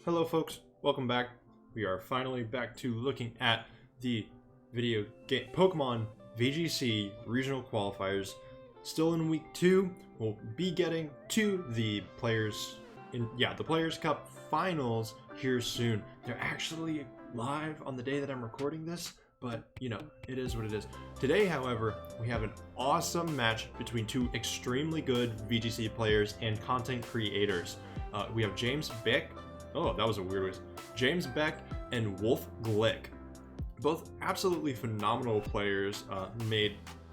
Hello folks, welcome back. We are finally back to looking at the video game Pokemon VGC regional qualifiers. Still in week 2, we'll be getting to the Players Cup finals here soon. They're actually live on the day that I'm recording this, but you know, it is what it is. Today, however, we have an awesome match between two extremely good VGC players and content creators. We have Baek. Oh, that was a weird voice. James Baek and Wolfe Glick. Both absolutely phenomenal players,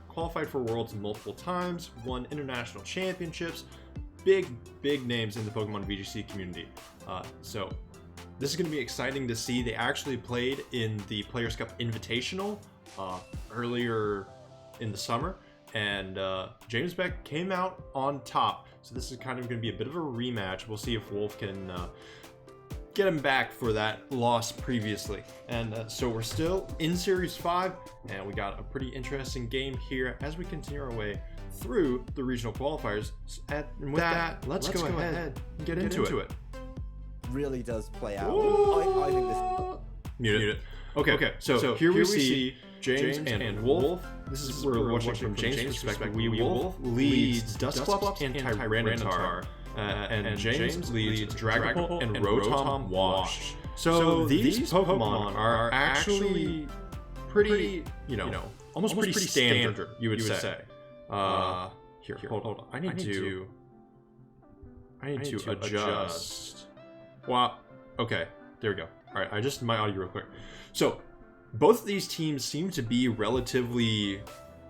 qualified for Worlds multiple times, won international championships, big names in the Pokemon VGC community. So this is going to be exciting to see. They actually played in the Players Cup Invitational earlier in the summer, and James Baek came out on top. So this is kind of going to be a bit of a rematch. We'll see if Wolfe can get him back for that loss previously. And so we're still in Series 5, and we got a pretty interesting game here as we continue our way through the regional qualifiers. And with that, let's go ahead and get into it. Really does play out. I think this... Mute it. Okay. So here we see James and Wolfe. This is we're watching from James' perspective. Wolfe leads Dusclops and Tyranitar. And James leads Dragapult and Rotom Wash. So these Pokemon are actually pretty, almost pretty standard, you would say. Here, hold on. I need to adjust. Wow. Okay, there we go. All right, I adjusted my audio real quick. So both of these teams seem to be relatively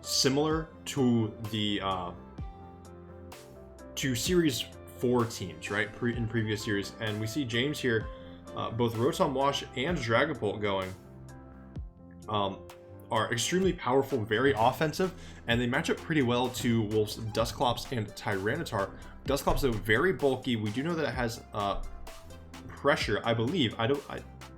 similar to the to Series 4 teams, right? In previous series, and we see James here, both Rotom Wash and Dragapult going are extremely powerful, very offensive, and they match up pretty well to Wolfe's Dusclops and Tyranitar. Dusclops is very bulky. We do know that it has pressure, I believe.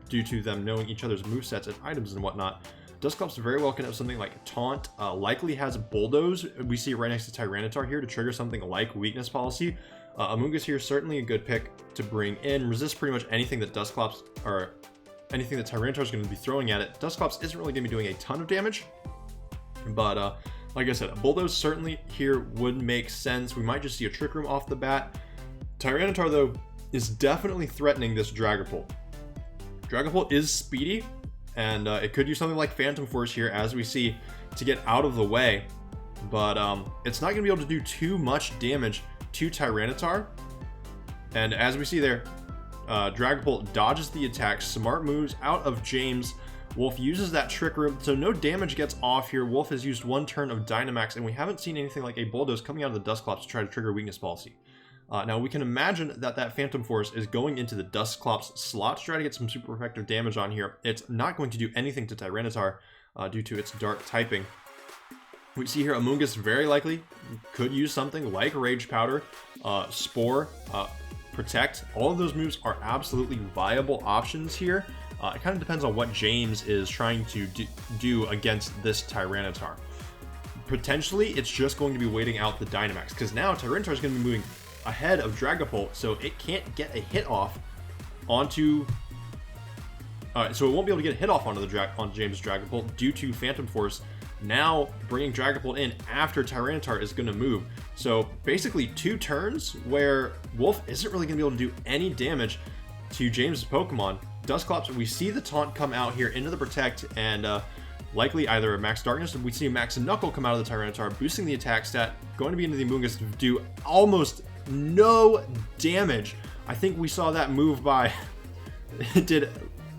Due to them knowing each other's movesets and items and whatnot. Dusclops very well can have something like Taunt, likely has Bulldoze. We see it right next to Tyranitar here to trigger something like Weakness Policy. Amoonguss here, certainly a good pick to bring in. Resist pretty much anything that Dusclops or anything that Tyranitar is going to be throwing at it. Dusclops isn't really going to be doing a ton of damage, but like I said, a Bulldoze certainly here would make sense. We might just see a Trick Room off the bat. Tyranitar, though, is definitely threatening this Dragapult. Dragapult is speedy, and it could use something like Phantom Force here, as we see, to get out of the way, but it's not going to be able to do too much damage to Tyranitar. And as we see there, Dragapult dodges the attack, smart moves out of James. Wolfe uses that Trick Room, so no damage gets off here. Wolfe has used one turn of Dynamax, and we haven't seen anything like a Bulldoze coming out of the Dusclops to try to trigger Weakness Policy. Now we can imagine that Phantom Force is going into the Dusclops slot to try to get some super effective damage on here. It's not going to do anything to Tyranitar due to its dark typing. We see here Amoonguss very likely could use something like Rage Powder, Spore, Protect. All of those moves are absolutely viable options here. It kind of depends on what James is trying to do against this Tyranitar. Potentially, it's just going to be waiting out the Dynamax, because now Tyranitar is going to be moving ahead of Dragapult, so it can't get a hit off onto so it won't be able to get a hit off onto James' Dragapult due to Phantom Force. Now bringing Dragapult in after Tyranitar is going to move, so basically 2 turns where Wolfe isn't really going to be able to do any damage to James' Pokemon. Dusclops, we see the Taunt come out here into the Protect, and likely either a Max Darkness, we see Max Knuckle come out of the Tyranitar, boosting the attack stat, going to be into the Amoonguss to do almost no damage. I think we saw that move by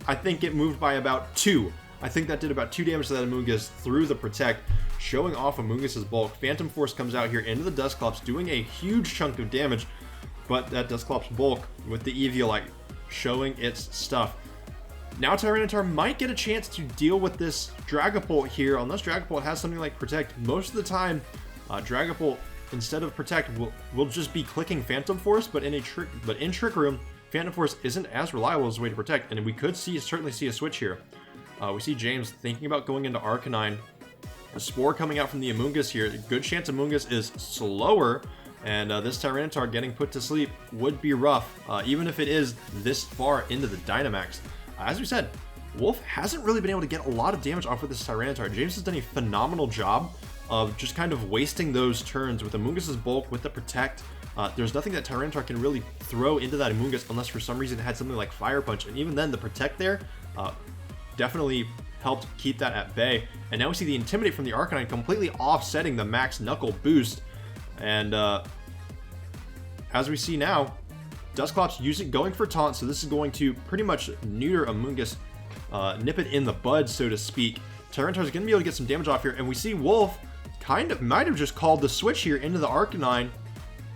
I think it moved by about 2. I think that did about 2 damage to that Amoonguss through the Protect, showing off Amoonguss's bulk. Phantom Force comes out here into the Dusclops, doing a huge chunk of damage, but that Dusclops bulk with the Eviolite showing its stuff. Now Tyranitar might get a chance to deal with this Dragapult here, unless Dragapult has something like Protect. Most of the time, Dragapult, instead of Protect, will just be clicking Phantom Force, but in Trick Room, Phantom Force isn't as reliable as a way to Protect, and we could certainly see a switch here. We see James thinking about going into Arcanine. A Spore coming out from the Amoonguss here. Good chance Amoonguss is slower And this Tyranitar getting put to sleep would be rough, even if it is this far into the Dynamax. As we said, Wolfe hasn't really been able to get a lot of damage off with this Tyranitar. James has done a phenomenal job of just kind of wasting those turns with Amoongus's bulk, with the Protect. There's nothing that Tyranitar can really throw into that Amoongus unless for some reason it had something like Fire Punch, and even then the Protect there definitely helped keep that at bay. And now we see the Intimidate from the Arcanine completely offsetting the Max Knuckle boost. And as we see now, Dusclops going for Taunt, so this is going to pretty much neuter Amoongus, nip it in the bud, so to speak. Tyranitar is going to be able to get some damage off here, and we see Wolfe kind of might have just called the switch here into the Arcanine,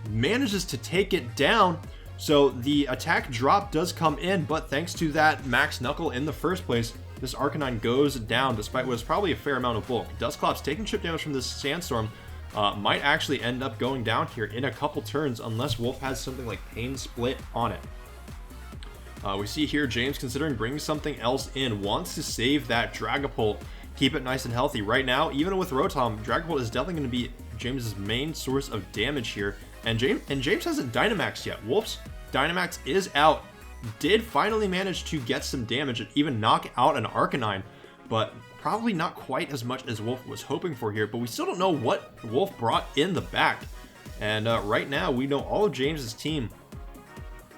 manages to take it down. So the attack drop does come in, but thanks to that Max Knuckle in the first place, this Arcanine goes down despite what is probably a fair amount of bulk. Dusclops taking chip damage from this Sandstorm might actually end up going down here in a couple turns unless Wolfe has something like Pain Split on it. We see here James considering bringing something else in, wants to save that Dragapult, keep it nice and healthy. Right now, even with Rotom, Dragapult is definitely going to be James's main source of damage here. And James hasn't Dynamaxed yet. Wolfe's Dynamax is out. Did finally manage to get some damage and even knock out an Arcanine, but probably not quite as much as Wolfe was hoping for here. But we still don't know what Wolfe brought in the back. And right now, we know all of James's team,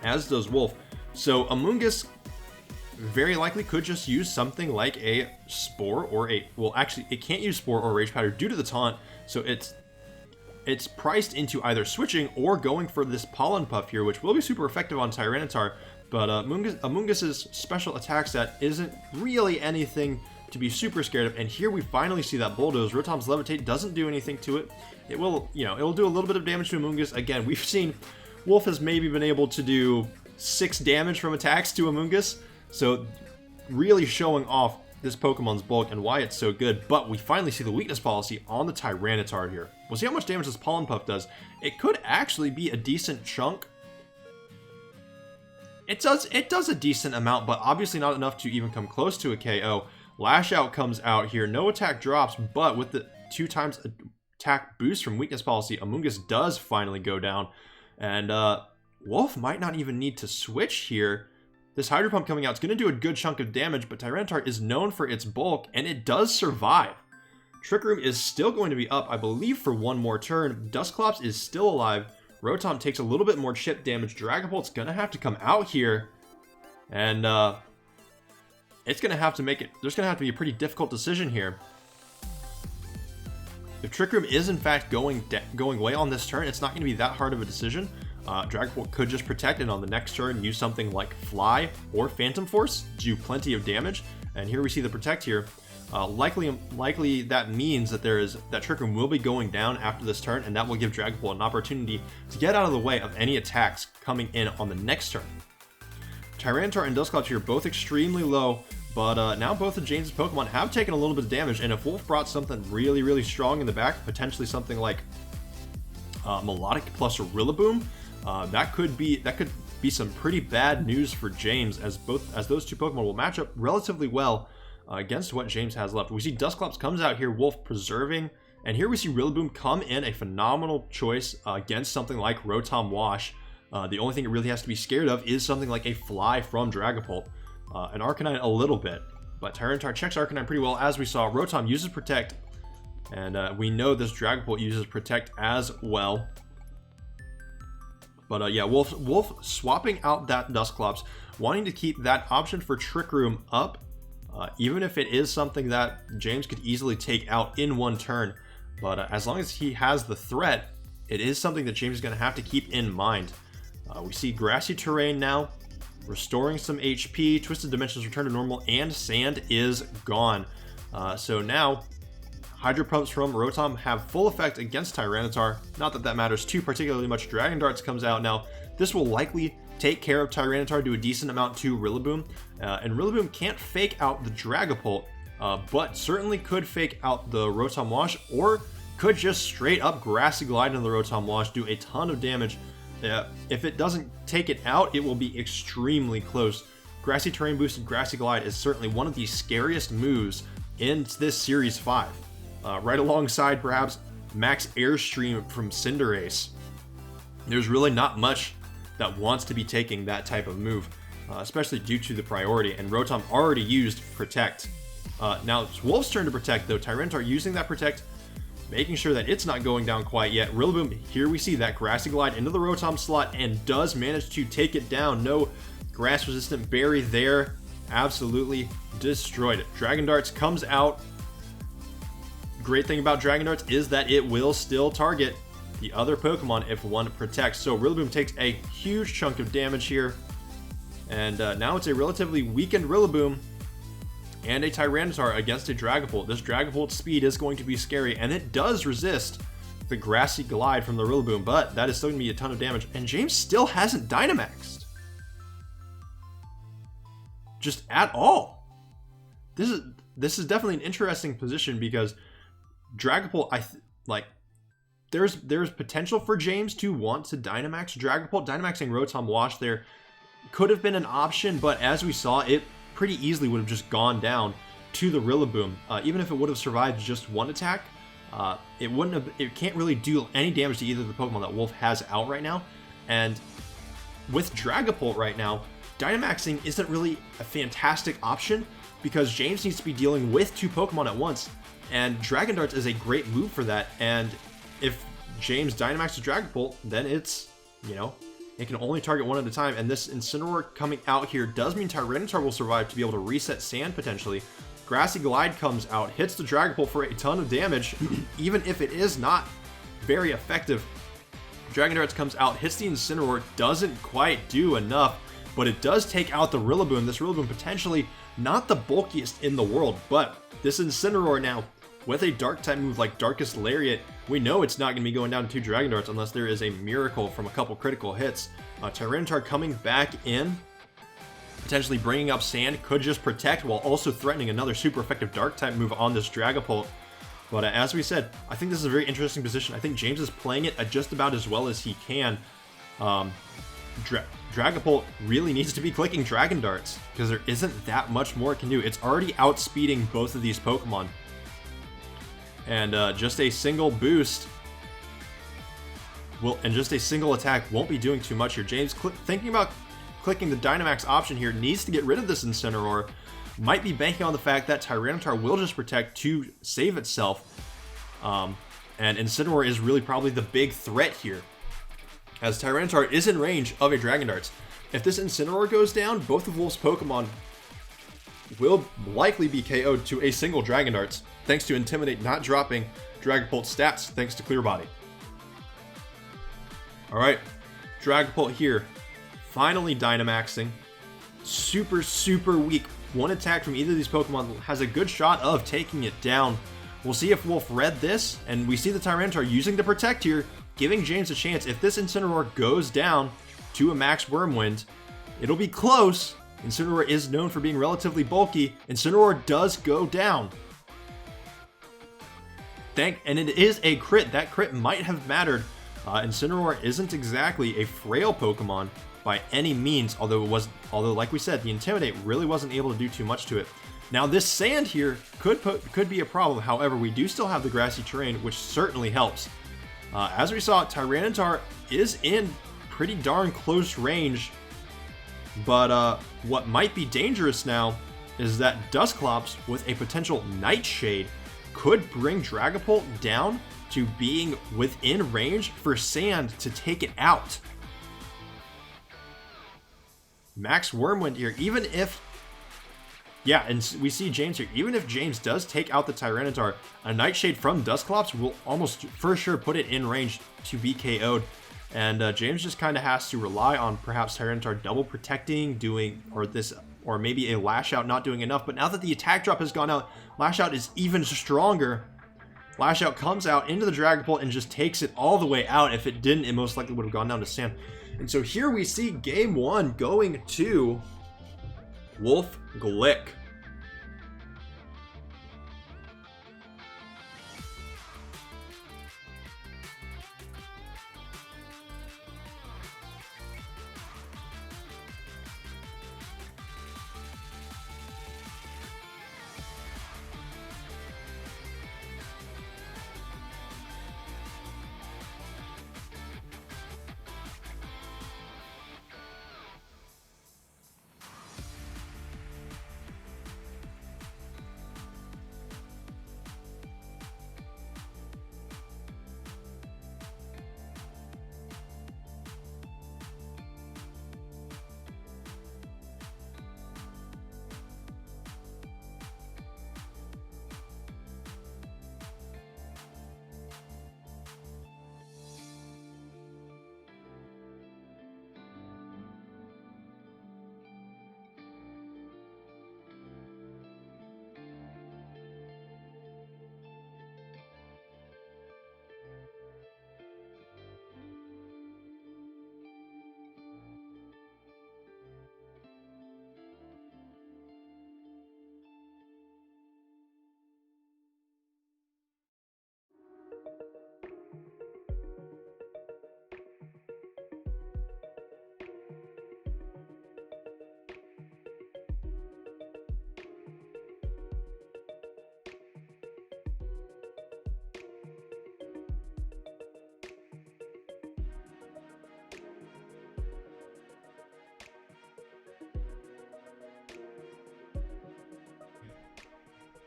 as does Wolfe. So Amoongus very likely could just use something like a Spore or a... Well, actually, it can't use Spore or Rage Powder due to the taunt. So it's priced into either switching or going for this Pollen Puff here, which will be super effective on Tyranitar. But Amoongus's special attack set isn't really anything to be super scared of. And here we finally see that Bulldoze. Rotom's Levitate doesn't do anything to it. It will, it'll do a little bit of damage to Amoongus. Again, we've seen Wolfe has maybe been able to do 6 damage from attacks to Amoongus. So really showing off this Pokemon's bulk and why it's so good. But we finally see the weakness policy on the Tyranitar here. We'll see how much damage this Pollen Puff does. It could actually be a decent chunk. It does a decent amount, but obviously not enough to even come close to a KO. Lash Out comes out here. No attack drops, but with the 2x attack boost from weakness policy, Amoongus does finally go down. And Wolfe might not even need to switch here. This Hydro Pump coming out is going to do a good chunk of damage, but Tyranitar is known for its bulk, and it does survive. Trick Room is still going to be up, I believe, for one more turn. Dusclops is still alive. Rotom takes a little bit more chip damage. Dragapult's going to have to come out here, and it's going to have to make it... There's going to have to be a pretty difficult decision here. If Trick Room is, in fact, going away on this turn, it's not going to be that hard of a decision. Dragapult could just protect it on the next turn, use something like Fly or Phantom Force, do plenty of damage. And here we see the Protect here. Likely that means that that Trick Room will be going down after this turn, and that will give Dragapult an opportunity to get out of the way of any attacks coming in on the next turn. Tyranitar and Dusclops here both extremely low, but now both of James' Pokemon have taken a little bit of damage, and if Wolfe brought something really, really strong in the back, potentially something like Melodic plus a Rillaboom, that could be some pretty bad news for James, as those two Pokemon will match up relatively well against what James has left. We see Dusclops comes out here, Wolfe preserving, and here we see Rillaboom come in, a phenomenal choice against something like Rotom Wash. The only thing it really has to be scared of is something like a Fly from Dragapult, an Arcanine a little bit, but Tyranitar checks Arcanine pretty well. As we saw, Rotom uses Protect, and we know this Dragapult uses Protect as well. But yeah, Wolfe swapping out that Dusclops, wanting to keep that option for Trick Room up, even if it is something that James could easily take out in one turn. But as long as he has the threat, it is something that James is going to have to keep in mind. We see Grassy Terrain now, restoring some HP, Twisted Dimensions return to normal, and Sand is gone. So now, Hydro Pumps from Rotom have full effect against Tyranitar. Not that that matters too particularly much. Dragon Darts comes out now. This will likely take care of Tyranitar, do a decent amount to Rillaboom. And Rillaboom can't fake out the Dragapult, but certainly could fake out the Rotom Wash, or could just straight up Grassy Glide into the Rotom Wash, do a ton of damage. If it doesn't take it out, it will be extremely close. Grassy Terrain boosted Grassy Glide is certainly one of the scariest moves in this Series 5. Right alongside, perhaps, Max Airstream from Cinderace. there's really not much that wants to be taking that type of move, especially due to the priority, and Rotom already used Protect. Now it's Wolf's turn to Protect, though. Tyranitar using that Protect, making sure that it's not going down quite yet. Rillaboom, here we see that Grassy Glide into the Rotom slot and does manage to take it down. No grass-resistant berry there. Absolutely destroyed it. Dragon Darts comes out. Great thing about Dragon Darts is that it will still target the other Pokemon if one protects. So Rillaboom takes a huge chunk of damage here. And now it's a relatively weakened Rillaboom and a Tyranitar against a Dragapult. This Dragapult's speed is going to be scary, and it does resist the Grassy Glide from the Rillaboom, but that is still going to be a ton of damage. And James still hasn't Dynamaxed. Just at all. This is definitely an interesting position because Dragapult, there's potential for James to want to Dynamax Dragapult. Dynamaxing Rotom Wash there could have been an option, but as we saw, it pretty easily would have just gone down to the Rillaboom. Even if it would have survived just one attack, it can't really do any damage to either of the Pokemon that Wolf has out right now. And with Dragapult right now, Dynamaxing isn't really a fantastic option because James needs to be dealing with two Pokemon at once, and Dragon Darts is a great move for that. And if James Dynamaxes Dragapult, then it's, it can only target one at a time, and this Incineroar coming out here does mean Tyranitar will survive to be able to reset Sand potentially. Grassy Glide comes out, hits the Dragapult for a ton of damage, even if it is not very effective. Dragon Darts comes out, hits the Incineroar, doesn't quite do enough, but it does take out the Rillaboom. This Rillaboom potentially not the bulkiest in the world, but this Incineroar now, with a Dark-type move like Darkest Lariat, we know it's not going to be going down to 2 Dragon Darts unless there is a miracle from a couple critical hits. Tyranitar coming back in, potentially bringing up Sand, could just protect while also threatening another super effective Dark-type move on this Dragapult. But as we said, I think this is a very interesting position. I think James is playing it just about as well as he can. Dragapult really needs to be clicking Dragon Darts because there isn't that much more it can do. It's already outspeeding both of these Pokemon. And just a single boost and just a single attack won't be doing too much here. James, thinking about clicking the Dynamax option here, needs to get rid of this Incineroar. Might be banking on the fact that Tyranitar will just protect to save itself. And Incineroar is really probably the big threat here, as Tyranitar is in range of a Dragon Darts. If this Incineroar goes down, both of Wolf's Pokemon will likely be KO'd to a single Dragon Darts, thanks to Intimidate not dropping Dragapult's stats, thanks to Clear Body. Alright, Dragapult here, finally Dynamaxing. Super, super weak. One attack from either of these Pokemon has a good shot of taking it down. We'll see if Wolf read this, and we see the Tyranitar using the Protect here, giving James a chance. If this Incineroar goes down to a max Wormwind, it'll be close. Incineroar is known for being relatively bulky. Incineroar does go down. And it is a crit. That crit might have mattered. Incineroar isn't exactly a frail Pokemon by any means, although like we said, the Intimidate really wasn't able to do too much to it. Now this Sand here could be a problem. However, we do still have the grassy terrain, which certainly helps. As we saw, Tyranitar is in pretty darn close range, but what might be dangerous now is that Dusclops with a potential Nightshade could bring Dragapult down to being within range for Sand to take it out. Max Wormwind here, even if... Yeah, and we see James here. Even if James does take out the Tyranitar, a Nightshade from Dusclops will almost for sure put it in range to be KO'd. And James just kind of has to rely on perhaps Tyranitar double protecting, or maybe a Lash Out not doing enough. But now that the attack drop has gone out, Lash Out is even stronger. Lash Out comes out into the Dragapult and just takes it all the way out. If it didn't, it most likely would have gone down to Sand. And so here we see game 1 going to Wolfe Glick.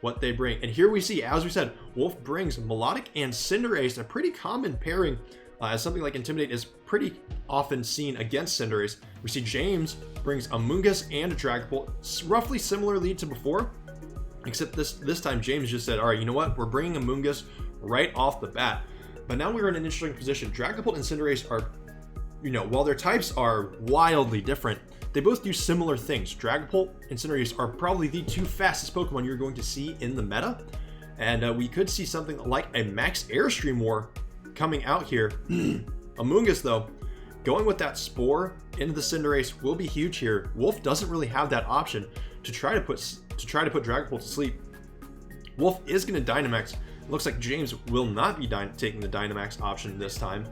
what they bring. And here we see, as we said, Wolfe brings Melodic and Cinderace, a pretty common pairing, as something like Intimidate is pretty often seen against Cinderace. We see James brings Amoonguss and Dragapult, roughly similarly to before, except this time James just said, all right, you know what? We're bringing Amoonguss right off the bat. But now we're in an interesting position. Dragapult and Cinderace are, you know, while their types are wildly different, they both do similar things. Dragapult and Cinderace are probably the two fastest Pokemon you're going to see in the meta. And we could see something like a Max Airstream War coming out here. Amoonguss, though, going with that Spore into the Cinderace will be huge here. Wolfe doesn't really have that option to try to put Dragapult to sleep. Wolfe is going to Dynamax. It looks like James will not be taking the Dynamax option this time.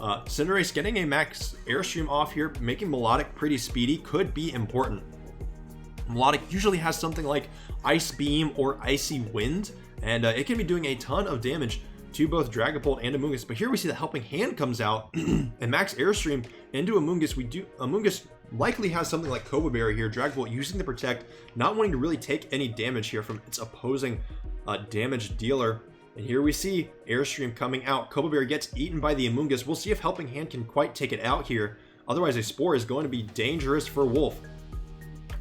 Cinderace getting a Max Airstream off here, making Melodic pretty speedy, could be important. Melodic usually has something like Ice Beam or Icy Wind, and it can be doing a ton of damage to both Dragapult and Amoonguss. But here we see the Helping Hand comes out, and Max Airstream into Amoonguss. Amoonguss likely has something like Cobra Berry here. Dragapult using the Protect, not wanting to really take any damage here from its opposing damage dealer. And here we see Airstream coming out. Cobra Berry gets eaten by the Amoonguss. We'll see if Helping Hand can quite take it out here. Otherwise, a Spore is going to be dangerous for Wolfe.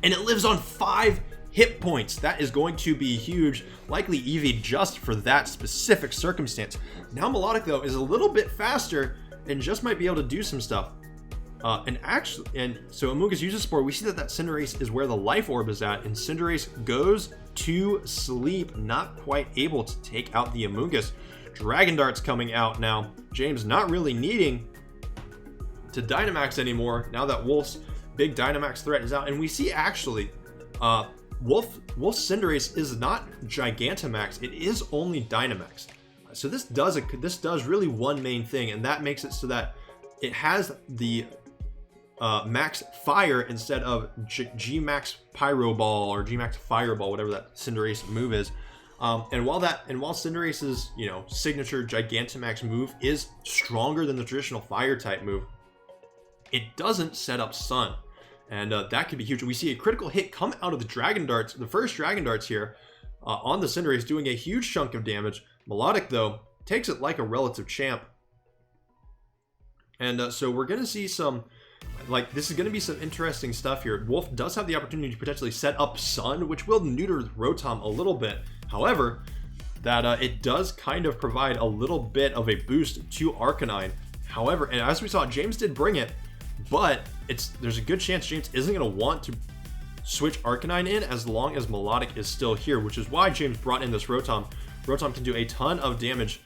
And it lives on 5 hit points. That is going to be huge. Likely EV just for that specific circumstance. Now Melodic, though, is a little bit faster and just might be able to do some stuff. And so Amoonguss uses Spore. We see that Cinderace is where the Life Orb is at, and Cinderace goes to sleep, not quite able to take out the Amoonguss. Dragon Dart's coming out now. James not really needing to Dynamax anymore now that Wolfe's big Dynamax threat is out. And we see actually, Wolfe's Cinderace is not Gigantamax, it is only Dynamax. So this does really one main thing, and that makes it so that it has the Max Fire instead of G-Max Pyro Ball or G-Max Fireball, whatever that Cinderace move is. And while Cinderace's, you know, signature Gigantamax move is stronger than the traditional Fire type move, it doesn't set up Sun, and that could be huge. We see a critical hit come out of the Dragon Darts, the first Dragon Darts here on the Cinderace, doing a huge chunk of damage. Melodic, though, takes it like a relative champ. And so we're going to see some, like, this is going to be some interesting stuff here. Wolfe does have the opportunity to potentially set up Sun, which will neuter Rotom a little bit. However, that it does kind of provide a little bit of a boost to Arcanine. However, and as we saw, James did bring it, but there's a good chance James isn't going to want to switch Arcanine in as long as Melodic is still here, which is why James brought in this Rotom. Rotom can do a ton of damage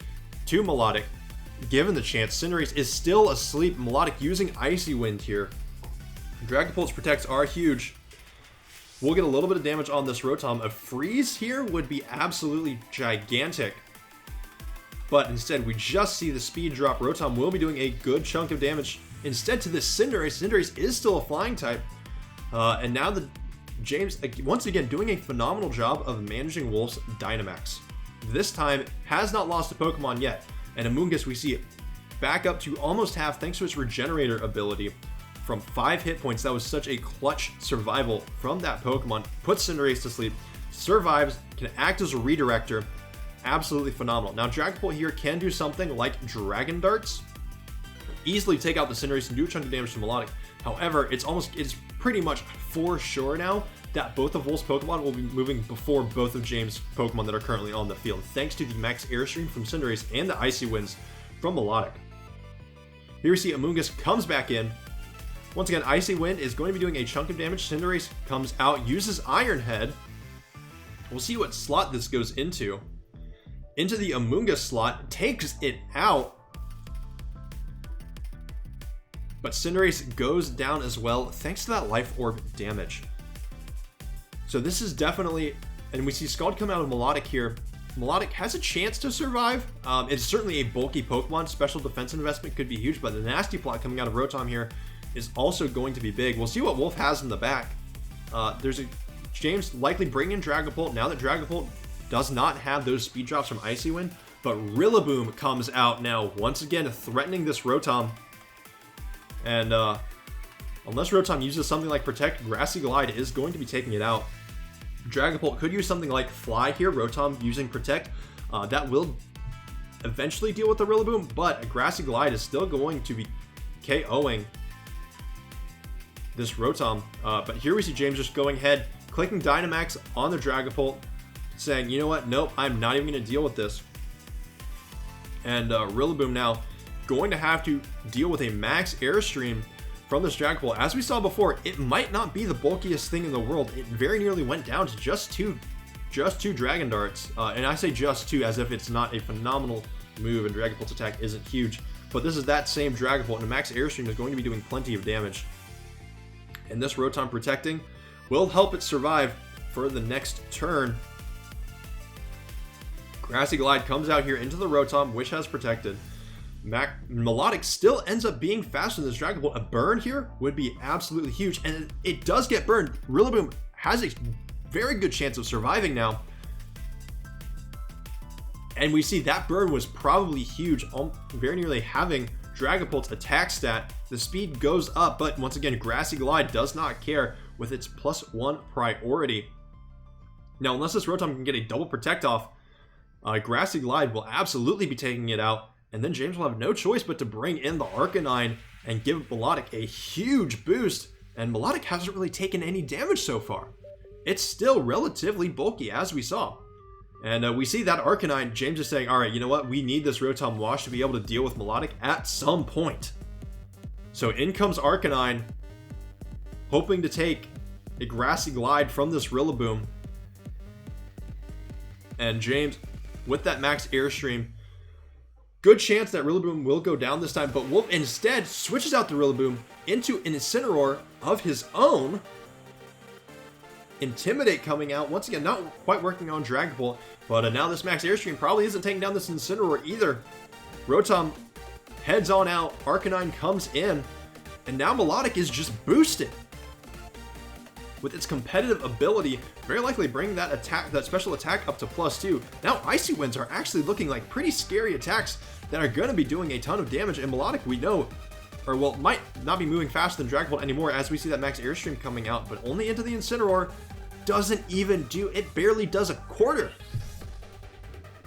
to Melodic, given the chance. Cinderace is still asleep. Melodic using Icy Wind here. Dragapult's protects are huge. We'll get a little bit of damage on this Rotom. A freeze here would be absolutely gigantic. But instead, we just see the speed drop. Rotom will be doing a good chunk of damage instead to this Cinderace. Cinderace is still a flying type. And now James, once again, doing a phenomenal job of managing Wolfe's Dynamax. This time, has not lost a Pokemon yet. And Amoonguss, we see it back up to almost half thanks to its Regenerator ability from 5 hit points. That was such a clutch survival from that Pokemon. Puts Cinderace to sleep, survives, can act as a redirector. Absolutely phenomenal. Now, Dragapult here can do something like Dragon Darts, easily take out the Cinderace and do a chunk of damage to Melodic. However, it's pretty much for sure now that both of Wolfe's Pokemon will be moving before both of James' Pokemon that are currently on the field, thanks to the Max Airstream from Cinderace and the Icy Winds from Melodic. Here we see Amoonguss comes back in. Once again, Icy Wind is going to be doing a chunk of damage. Cinderace comes out, uses Iron Head. We'll see what slot this goes into. Into the Amoonguss slot, takes it out. But Cinderace goes down as well, thanks to that Life Orb damage. So this is definitely, and we see Scald come out of Melodic here. Melodic has a chance to survive. It's certainly a bulky Pokemon. Special defense investment could be huge, but the Nasty Plot coming out of Rotom here is also going to be big. We'll see what Wolfe has in the back. James likely bringing in Dragapult now that Dragapult does not have those speed drops from Icy Wind, but Rillaboom comes out now, once again threatening this Rotom. And unless Rotom uses something like Protect, Grassy Glide is going to be taking it out. Dragapult could use something like Fly here, Rotom using Protect. That will eventually deal with the Rillaboom, but a Grassy Glide is still going to be KOing this Rotom. But here we see James just going ahead, clicking Dynamax on the Dragapult, saying, you know what, nope, I'm not even going to deal with this. And Rillaboom now going to have to deal with a max Airstream from this Dragapult. As we saw before, it might not be the bulkiest thing in the world. It very nearly went down to just two Dragon Darts. And I say just two as if it's not a phenomenal move and Dragapult's attack isn't huge. But this is that same Dragapult, and a max Airstream is going to be doing plenty of damage. And this Rotom protecting will help it survive for the next turn. Grassy Glide comes out here into the Rotom, which has protected. Melodic still ends up being faster than this Dragapult. A burn here would be absolutely huge, and it does get burned. Rillaboom has a very good chance of surviving now. And we see that burn was probably huge, very nearly having Dragapult's attack stat. The speed goes up, but once again, Grassy Glide does not care with its +1 priority. Now, unless this Rotom can get a double protect off, Grassy Glide will absolutely be taking it out, and then James will have no choice but to bring in the Arcanine and give Melodic a huge boost, and Melodic hasn't really taken any damage so far. It's still relatively bulky, as we saw. And we see that Arcanine, James is saying, alright, you know what, we need this Rotom Wash to be able to deal with Melodic at some point. So in comes Arcanine, hoping to take a Grassy Glide from this Rillaboom. And James, with that max Airstream, good chance that Rillaboom will go down this time, but Wolfe instead switches out the Rillaboom into an Incineroar of his own. Intimidate coming out, once again, not quite working on Dragapult, but now this max Airstream probably isn't taking down this Incineroar either. Rotom heads on out, Arcanine comes in, and now Melodic is just boosted. With its competitive ability, very likely bringing that attack, that special attack up to +2. Now Icy Winds are actually looking like pretty scary attacks that are going to be doing a ton of damage, and Melodic, we know, or well, might not be moving faster than Dragapult anymore as we see that max Airstream coming out, but only into the Incineroar. Doesn't even do, it barely does a quarter.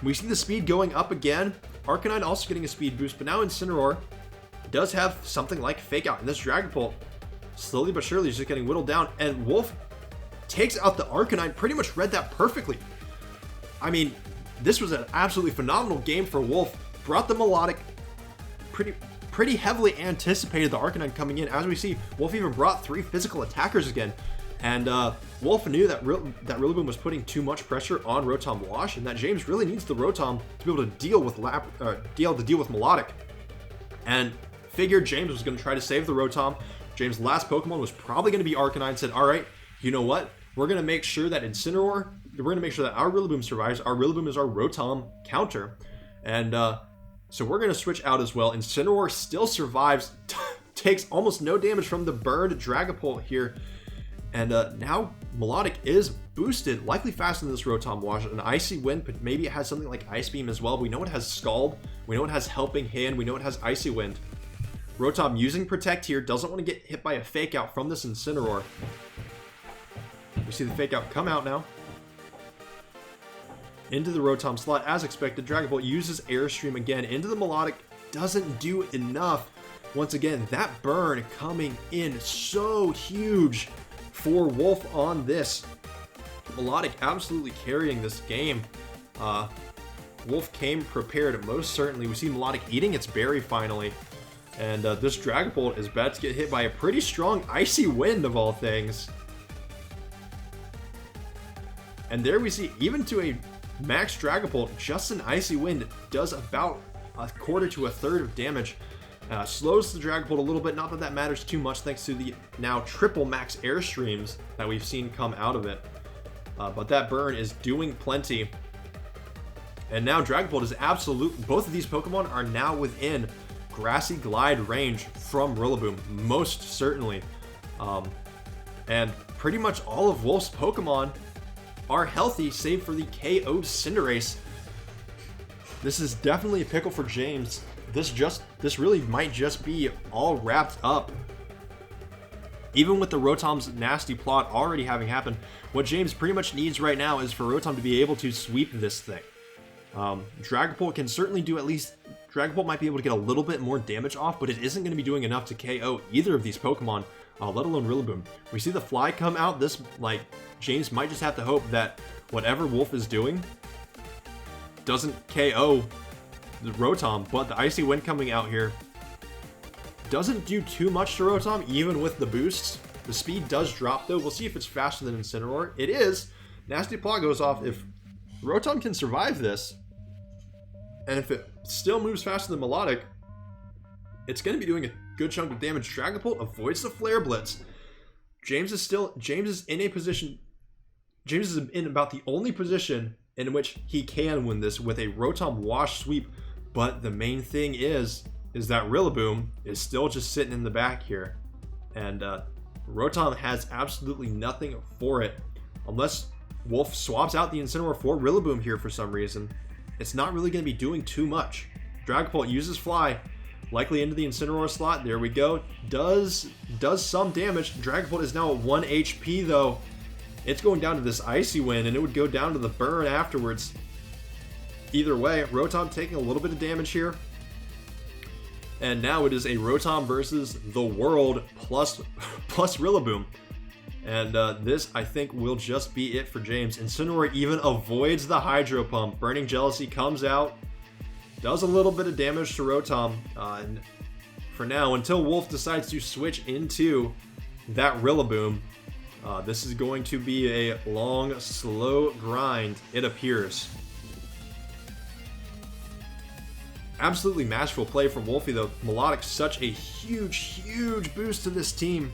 We see the speed going up again. Arcanine also getting a speed boost, but now Incineroar does have something like Fake Out, and this Dragapult slowly but surely is just getting whittled down, and Wolfe takes out the Arcanine, pretty much read that perfectly. I mean, this was an absolutely phenomenal game for Wolfe. Brought the Melodic, pretty heavily anticipated the Arcanine coming in. As we see, Wolfe even brought 3 physical attackers again. And Wolfe knew that Rillaboom was putting too much pressure on Rotom Wash, and that James really needs the Rotom to be able to deal with Melodic. And figured James was going to try to save the Rotom. James' last Pokemon was probably going to be Arcanine. Said, all right, you know what? We're going to make sure that Incineroar, we're going to make sure that our Rillaboom survives. Our Rillaboom is our Rotom counter. And so we're going to switch out as well. Incineroar still survives, takes almost no damage from the burned Dragapult here. And now Melodic is boosted, likely faster than this Rotom Wash. An Icy Wind, but maybe it has something like Ice Beam as well. We know it has Scald. We know it has Helping Hand. We know it has Icy Wind. Rotom using Protect here. Doesn't want to get hit by a Fake Out from this Incineroar. We see the Fake Out come out now. Into the Rotom slot as expected. Dragapult uses Airstream again into the Melodic. Doesn't do enough. Once again, that burn coming in so huge for Wolfe on this. Melodic absolutely carrying this game. Wolfe came prepared, most certainly. We see Melodic eating its berry finally. And this Dragapult is about to get hit by a pretty strong Icy Wind of all things. And there we see, even to a max Dragapult, just an Icy Wind does about a quarter to a third of damage. Slows the Dragapult a little bit, not that that matters too much thanks to the now triple max Airstreams that we've seen come out of it. But that burn is doing plenty. And now Dragapult is both of these Pokemon are now within Grassy Glide range from Rillaboom, most certainly. And pretty much all of Wolfe's Pokemon are healthy, save for the KO'd Cinderace. This is definitely a pickle for James. This really might just be all wrapped up Even with the Rotom's nasty plot already having happened, what James pretty much needs right now is for Rotom to be able to sweep this thing. Dragapult can certainly do at least... Dragapult might be able to get a little bit more damage off, but it isn't going to be doing enough to KO either of these Pokemon, let alone Rillaboom. We see the Fly come out. This, like, James might just have to hope that whatever Wolfe is doing doesn't KO the Rotom, but the Icy Wind coming out here doesn't do too much to Rotom, even with the boosts. The speed does drop, though. We'll see if it's faster than Incineroar. It is. Nasty Plot goes off. If Rotom can survive this, and if it still moves faster than Melodic, it's going to be doing a good chunk of damage. Dragapult avoids the Flare Blitz. James is in a position... James is in about the only position in which he can win this with a Rotom Wash Sweep. But the main thing is that Rillaboom is still just sitting in the back here. And Rotom has absolutely nothing for it. Unless Wolfe swaps out the Incineroar for Rillaboom here for some reason, it's not really going to be doing too much. Dragapult uses Fly, likely into the Incineroar slot. There we go. Does some damage. Dragapult is now at 1 HP though. It's going down to this Icy Wind, and it would go down to the burn afterwards. Either way, Rotom taking a little bit of damage here. And now it is a Rotom versus the world plus Rillaboom. And this, I think, will just be it for James. Incineroar even avoids the Hydro Pump. Burning Jealousy comes out, does a little bit of damage to Rotom. And for now, until Wolfe decides to switch into that Rillaboom, this is going to be a long, slow grind, it appears. Absolutely masterful play from Wolfie, though. Melodic, such a huge boost to this team.